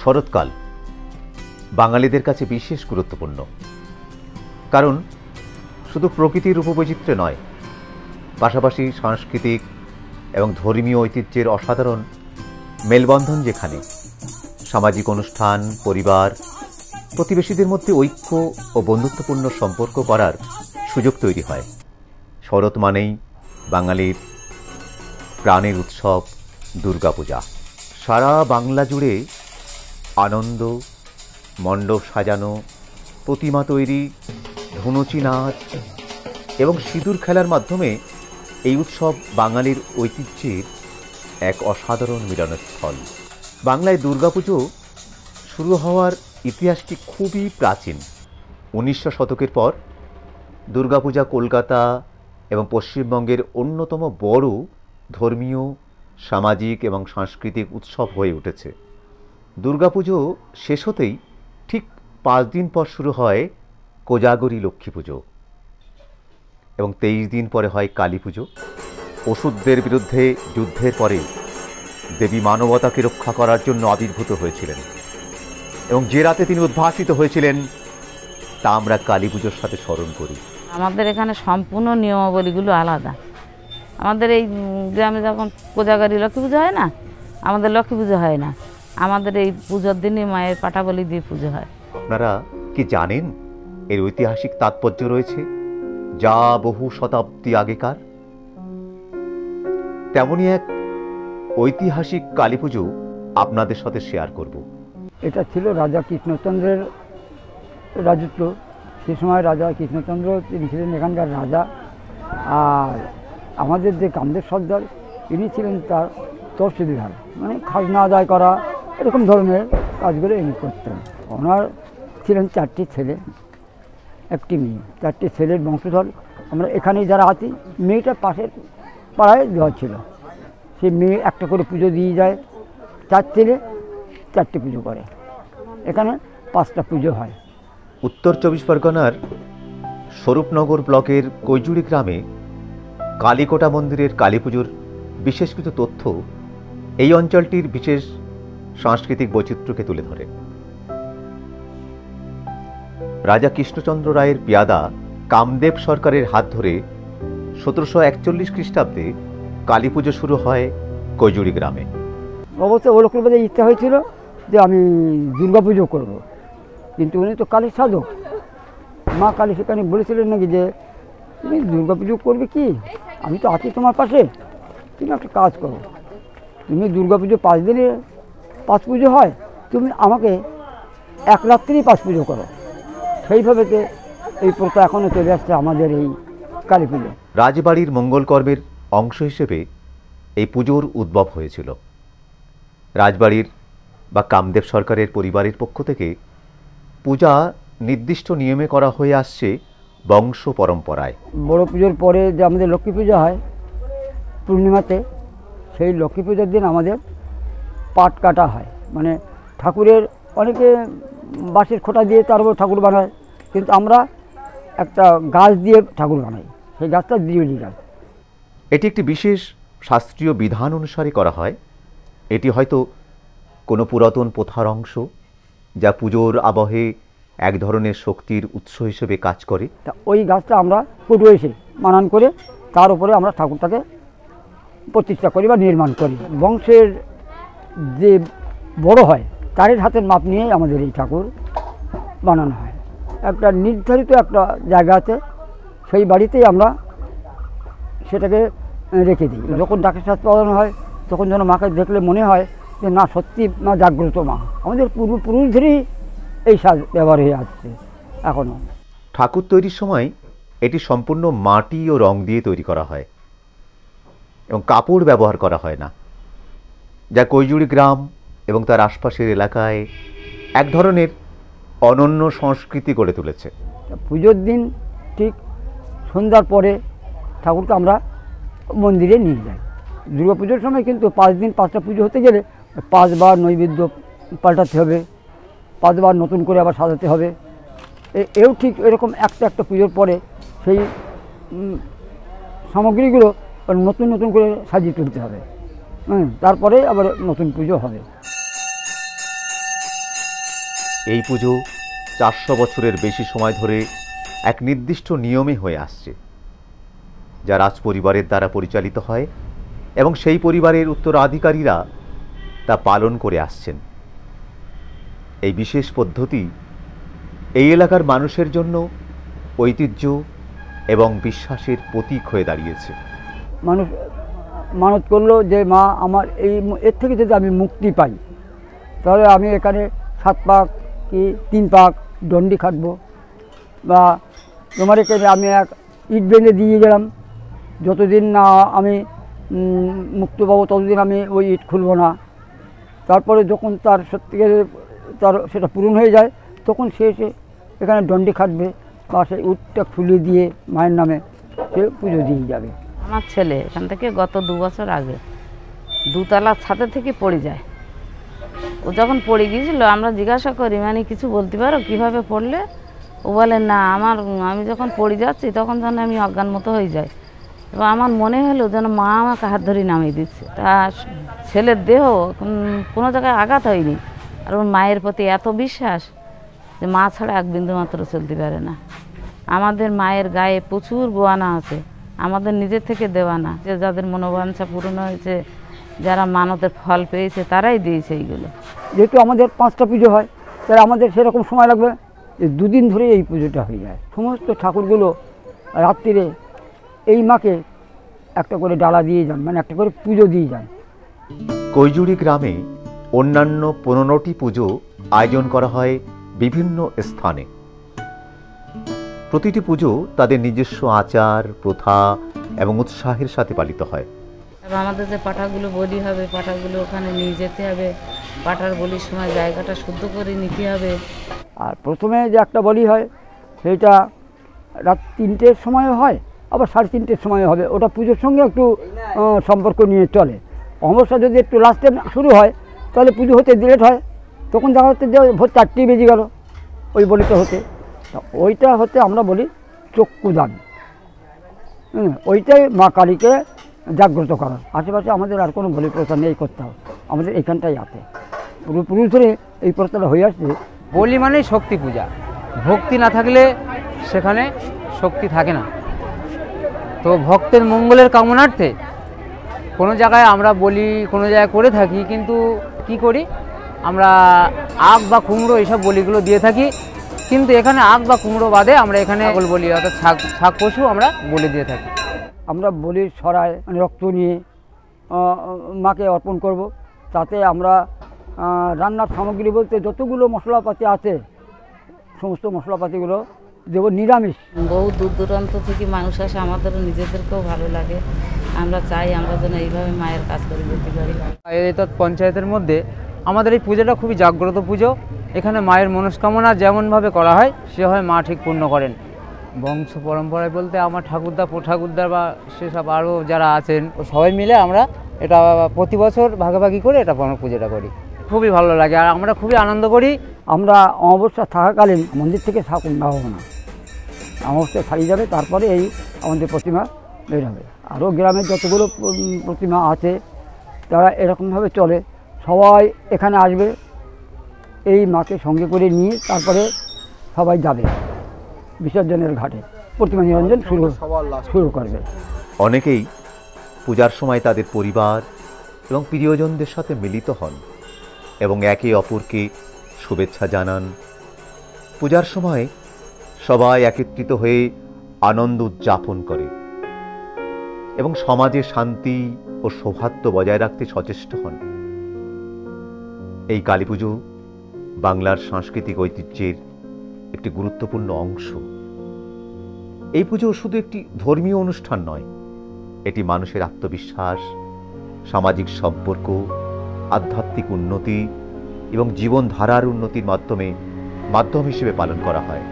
শরৎকাল বাঙালিদের কাছে বিশেষ গুরুত্বপূর্ণ, কারণ শুধু প্রকৃতির রূপবৈচিত্র্য নয়, পাশাপাশি সাংস্কৃতিক এবং ধর্মীয় ঐতিহ্যের অসাধারণ মেলবন্ধন, যেখানে সামাজিক অনুষ্ঠান, পরিবার, প্রতিবেশীদের মধ্যে ঐক্য ও বন্ধুত্বপূর্ণ সম্পর্ক করার সুযোগ তৈরি হয়। শরৎ মানেই বাঙালির প্রাণের উৎসব দুর্গাপূজা। সারা বাংলা জুড়ে আনন্দ, মণ্ডপ সাজানো, প্রতিমা তৈরি, ধুনুচি নাচ এবং সিঁদুর খেলার মাধ্যমে এই উৎসব বাঙালির ঐতিহ্যের এক অসাধারণ মিলনস্থল। বাংলায় দুর্গাপুজো শুরু হওয়ার ইতিহাসটি খুবই প্রাচীন। 19শো শতকের পর দুর্গাপূজা কলকাতা এবং পশ্চিমবঙ্গের অন্যতম বড় ধর্মীয়, সামাজিক এবং সাংস্কৃতিক উৎসব হয়ে উঠেছে। দুর্গাপুজো শেষ হতেই ঠিক 5 দিন পর শুরু হয় কোজাগরী লক্ষ্মী পুজো এবং 23 দিন পরে হয় কালী পুজো। অসুরদের বিরুদ্ধে যুদ্ধের পরে দেবী মানবতাকে রক্ষা করার জন্য আবির্ভূত হয়েছিলেন এবং যে রাতে তিনি উদ্ভাসিত হয়েছিলেন তা আমরা কালী পুজোর সাথে স্মরণ করি। আমাদের এখানে সম্পূর্ণ নিয়মাবলীগুলো আলাদা। আমাদের এই গ্রামে যখন কোজাগরী লক্ষ্মী পুজো হয় না, আমাদের লক্ষ্মী পুজো হয় না। আমাদের এই পুজোর দিনই মায়ের পাটা বলি দিয়ে পুজো হয়। আপনারা কি জানেন এর ঐতিহাসিক তাৎপর্য রয়েছে, যা বহু শতাব্দী আগেকার? তেমনই এক ঐতিহাসিক কালী পুজো আপনাদের সাথে শেয়ার করব। এটা ছিল রাজা কৃষ্ণচন্দ্রের রাজত্ব। সে সময় রাজা কৃষ্ণচন্দ্র তিনি ছিলেন এখানকার রাজা, আর আমাদের যে কামদেব সর্দার ইনি ছিলেন তার তহসিলদার, মানে খাজনা আদায় করা এরকম ধরনের কাজগুলো ইনি করতেন। ওনার ছিলেন 4টি ছেলে, 1টি মেয়ে। 4টি ছেলের বংশধর আমরা এখানে যারা আছি। মেয়েটা পাশের পাড়ায় দেওয়া ছিল, সেই মেয়ে একটা করে পুজো দিয়ে যায়। 4 ছেলে 4টি পুজো করে, এখানে 5টা পুজো হয়। উত্তর 24 পরগনার স্বরূপনগর ব্লকের কৈজুড়ি গ্রামে কালীকোটা মন্দিরের কালী পুজোর বিশেষ কিছু তথ্য এই অঞ্চলটির বিশেষ সাংস্কৃতিক বৈচিত্র্যকে তুলে ধরে। রাজা কৃষ্ণচন্দ্র রায়ের পেয়াদা কামদেব সরকারের হাত ধরে 1741 খ্রিস্টাব্দে কালী পুজো শুরু হয় কৈজুড়ি গ্রামে। অবশ্য ও লোকের মধ্যে ইচ্ছা হয়েছিল যে আমি দুর্গা পুজো করবো, কিন্তু উনি তো কালীর সাধক। মা কালী সেখানে বলেছিলেন নাকি যে তুমি দুর্গা পুজো করবে কি, আমি তো আছি তোমার পাশে, তুমি একটা কাজ করো, তুমি দুর্গা পুজো 5 দিনে 5 পুজো হয়, তুমি আমাকে 1 রাত্রেই 5 পুজো করো। সেইভাবে এই প্রথা এখনও চলে আসছে আমাদের এই কালী পুজো। রাজবাড়ির মঙ্গলকর্মের অংশ হিসেবে এই পুজোর উদ্ভব হয়েছিল। রাজবাড়ির বা কামদেব সরকারের পরিবারের পক্ষ থেকে পূজা নির্দিষ্ট নিয়মে করা হয়ে আসছে বংশ পরম্পরায়। বড় পুজোর পরে যে আমাদের লক্ষ্মী পূজা হয় পূর্ণিমাতে, সেই লক্ষ্মী পূজার দিন আমাদের পাট কাটা হয়। মানে ঠাকুরের অনেকে বাঁশের খোঁটা দিয়ে তার উপর ঠাকুর বানায়, কিন্তু আমরা একটা গাছ দিয়ে ঠাকুর বানাই, সেই গাছটা দিওলি গাছ। এটি একটি বিশেষ শাস্ত্রীয় বিধান অনুসারে করা হয়। এটি হয়তো কোনো পুরাতন প্রথার অংশ, যা পুজোর আবহে এক ধরনের শক্তির উৎস হিসেবে কাজ করে। তা ওই গাছটা আমরা কুটো এসে মানান করে তার উপরে আমরা ঠাকুরটাকে প্রতিষ্ঠা করি বা নির্মাণ করি। বংশের যে বড় হয় তারের হাতের মাপ নিয়েই আমাদের এই ঠাকুর বানানো হয়। একটা নির্ধারিত একটা জায়গা আছে, সেই বাড়িতেই আমরা সেটাকে রেখে দিই। যখন ডাকের সাজ পড়ানো হয় তখন যেন মাকে দেখলে মনে হয় যে না, সত্যি মা জাগ্রত মা। আমাদের পূর্বপুরুষ ধরেই এই সাজ ব্যবহার হয়ে আসছে এখনও। ঠাকুর তৈরির সময় এটি সম্পূর্ণ মাটি ও রং দিয়ে তৈরি করা হয় এবং কাপড় ব্যবহার করা হয় না, যা কৈজুড়ি গ্রাম এবং তার আশপাশের এলাকায় এক ধরনের অনন্য সংস্কৃতি গড়ে তুলেছে। পুজোর দিন ঠিক সন্ধ্যার পরে ঠাকুরকে আমরা মন্দিরে নিয়ে যাই। দুর্গা পুজোর সময় কিন্তু 5 দিন 5টা পুজো হতে গেলে 5 বার নৈবেদ্য পাল্টাতে হবে, 5 বার নতুন করে আবার সাজাতে হবে। এও ঠিক এরকম একটা পুজোর পরে সেই সামগ্রীগুলো নতুন নতুন করে সাজিয়ে তুলতে হবে, তারপরে আবার নতুন পুজো হবে। এই পুজো 400 বছরের বেশি সময় ধরে এক নির্দিষ্ট নিয়মে হয়ে আসছে, যা রাজ পরিবারের দ্বারা পরিচালিত হয় এবং সেই পরিবারের উত্তরাধিকারীরা তা পালন করে আসছেন। এই বিশেষ পদ্ধতি এই এলাকার মানুষের জন্য ঐতিহ্য এবং বিশ্বাসের প্রতীক হয়ে দাঁড়িয়েছে। মানুষ মানত করলো যে মা আমার এর থেকে যদি আমি মুক্তি পাই, তাহলে আমি এখানে 7 পাক কি 3 পাক দণ্ডি খাটবো, বা তোমার এখানে আমি এক ইট বেঁধে দিয়ে গেলাম, যতদিন না আমি মুক্ত পাবো ততদিন আমি ওই ইট খুলবো না। তারপরে যখন তার সত্যিকার তার সেটা পূরণ হয়ে যায়, তখন সে এসে এখানে দণ্ডি খাটবে বা সেই উটটা খুলে দিয়ে মায়ের নামে সে পুজো দিয়ে যাবে। আমার ছেলে এখান থেকে গত 2 বছর আগে 2 তলার ছাদের থেকে পড়ে যায়। ও যখন পড়ে গিয়েছিল, আমরা জিজ্ঞাসা করি মানে কিছু বলতে পারো কীভাবে পড়লে? ও বলে না, আমি যখন পড়ে যাচ্ছি তখন যেন আমি অজ্ঞান মতো হয়ে যাই, এবং আমার মনে হলো যেন মা আমাকে হাত ধরে নামিয়ে দিচ্ছে। তা ছেলের দেহ কোনো জায়গায় আঘাত হয়নি, আর ওর মায়ের প্রতি এত বিশ্বাস যে মা ছাড়া 1 বিন্দু মাত্র চলতে পারে না। আমাদের মায়ের গায়ে প্রচুর গোয়ানা আছে, আমাদের নিজের থেকে দেওয়া না, যে যাদের মনোবাঞ্ছা পূরণ হয়েছে, যারা মানতের ফল পেয়েছে তারাই দিয়েছে এইগুলো। যেহেতু আমাদের 5টা পুজো হয়, তাহলে আমাদের সেরকম সময় লাগবে যে 2 দিন ধরে এই পুজোটা হয়ে যায়। সমস্ত ঠাকুরগুলো রাত্রিরে এই মাকে একটা করে ডালা দিয়ে যান, মানে একটা করে পুজো দিয়ে যান। কৈজুড়ি গ্রামে অন্যান্য 15টি পুজো আয়োজন করা হয় বিভিন্ন স্থানে। প্রতিটি পুজো তাদের নিজস্ব আচার, প্রথা এবং উৎসাহের সাথে পালিত হয়। আমাদের যে পাঠাগুলো বলি হবে, পাঠাগুলো ওখানে নিয়ে যেতে হবে, পাঠার বলির সময় জায়গাটা শুদ্ধ করে নিতে হবে। আর প্রথমে যে একটা বলি হয় সেটা রাত 3টের সময় হয়, আবার 3:30-র সময় হবে। ওটা পুজোর সঙ্গে একটু সম্পর্ক নিয়ে চলে। অমাবস্যা যদি একটু লাস্টে শুরু হয়, তাহলে পুজো হতে লেট হয়, তখন দেখা হচ্ছে যে ভোর 4টেই বেজে গেল ওই বলিটা হতে। ওইটা হচ্ছে আমরা বলি চক্ষুদান। ওইটাই মা কালীকে জাগ্রত করা। আশেপাশে আমাদের আর কোনো বলি প্রথা নেই করতে হবে, আমাদের এখানটাই আছে। পুরুষ ধরে এই প্রথাটা হয়ে আসছে। বলি মানেই শক্তি পূজা, ভক্তি না থাকলে সেখানে শক্তি থাকে না। তো ভক্তের মঙ্গলের কামনার্থে কোনো জায়গায় আমরা বলি কোনো জায়গায় করে থাকি, কিন্তু কি করি আমরা আখ বা কুমড়ো এইসব বলিগুলো দিয়ে থাকি, কিন্তু এখানে আখ বা কুমড়ো বাদে আমরা এখানে বলি অর্থাৎ ছাগ পশু আমরা বলি দিয়ে থাকি। আমরা বলির ছড়ায় মানে রক্ত নিয়ে মাকে অর্পণ করব। তাতে আমরা রান্নার সামগ্রী বলতে যতগুলো মশলাপাতি আছে সমস্ত মশলাপাতিগুলো দেবো নিরামিষ। বহু দূর দূরান্ত থেকে মানুষ আসে, আমাদেরও নিজেদেরকেও ভালো লাগে। আমরা চাই আমরা যেন এইভাবে মায়ের কাজ করে যেতে পারি। এই পঞ্চায়েতের মধ্যে আমাদের এই পুজোটা খুবই জাগ্রত পুজো। এখানে মায়ের মনস্কামনা যেমনভাবে করা হয় সে হয় মা ঠিক পূর্ণ করেন। বংশ পরম্পরায় বলতে আমার ঠাকুরদা, ঠাকুরদার বা সেসব আরও যারা আছেন সবাই মিলে আমরা এটা প্রতি বছর ভাগাভাগি করে এটা পুজোটা করি। খুবই ভালো লাগে আর আমরা খুবই আনন্দ করি। আমরা অমাবস্যা থাকাকালীন মন্দির থেকে ঠাকুর নেওয়া হবে না, অমাবস্যা ছাড়িয়ে যাবে, তারপরে এই আমাদের প্রতিমা বের হবে। আরও গ্রামের যতগুলো প্রতিমা আছে তারা এরকমভাবে চলে, সবাই এখানে আসবে, এই মাকে সঙ্গে করে নিয়ে তারপরে সবাই যাবে বিসর্জনের ঘাটে, প্রতিমা নিরঞ্জন শুরু করবে। অনেকেই পূজার সময় তাদের পরিবার এবং প্রিয়জনদের সাথে মিলিত হন এবং একে অপরকে শুভেচ্ছা জানান। পূজার সময় সবাই একত্রিত হয়ে আনন্দ উদযাপন করে এবং সমাজে শান্তি ও সৌহার্দ্য বজায় রাখতে সচেষ্ট হন। এই কালী পুজো বাংলার সাংস্কৃতিক ঐতিহ্যের একটি গুরুত্বপূর্ণ অংশ। এই পুজো শুধু একটি ধর্মীয় অনুষ্ঠান নয়, এটি মানুষের আত্মবিশ্বাস, সামাজিক সম্পর্ক, আধ্যাত্মিক উন্নতি এবং জীবনধারার উন্নতির মাধ্যম হিসেবে পালন করা হয়।